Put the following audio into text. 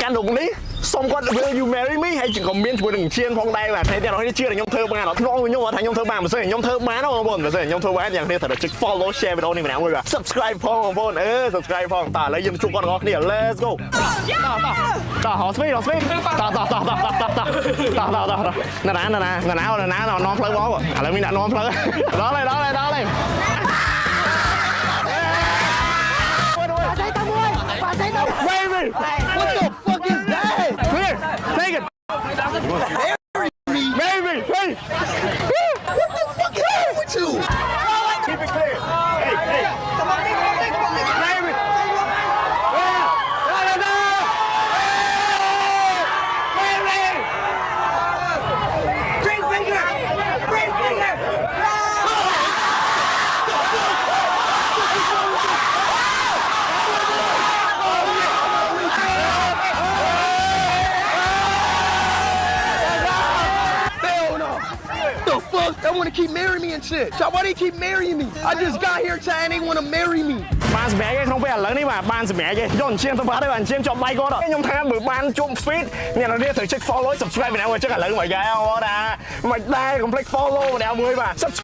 កាន់លោកនេះសុំគាត់ will you marry me ហើយក៏មានជាមួយនឹងឈៀនផងដែរបាទតែអ្នកនរនេះជឿថាខ្ញុំធ្វើបានអត់ក្នុងខ្ញុំថាខ្ញុំធ្វើបានមិនស្អីខ្ញុំធ្វើបានបងប្អូនមិនស្អីខ្ញុំធ្វើបានយ៉ាងនេះត្រូវតែចុច follow share វីដេអូនេះម្នាក់មួយបាទ subscribe ផងបងប្អូនsubscribe ផងតើឥឡូវយើងជួបគាត់ទាំងអស់គ្នា let's go តោះហោស្វីតតណានាំផ្លូវមកឥឡូវមានអ្នកនាំផ្លូវដល់ហើយ Baby! What the fuck is that? Here, take it! Baby! Hey! What the fuck is wrong with you? Keep it clear! Hey! Come on, Baby! Green finger! Green finger! Hell no! The fuck? They want to keep marrying me and shit. So why they keep marrying me? I just got here saying they want to marry me. បានសម្រាប់គេក្នុងពេលឥឡូវនេះបាទបានសម្រាប់គេយកអញ្ជើញទៅបាត់ហើយបាទអញ្ជើញជាប់ដៃគាត់ខ្ញុំថាបើបានជុំ feed អ្នកនរនេះត្រូវចុច follow subscribe ម្នាក់មួយចឹងឥឡូវមកយ៉ាអូណាមិនដែរ complete follow ម្នាក់មួយបាទ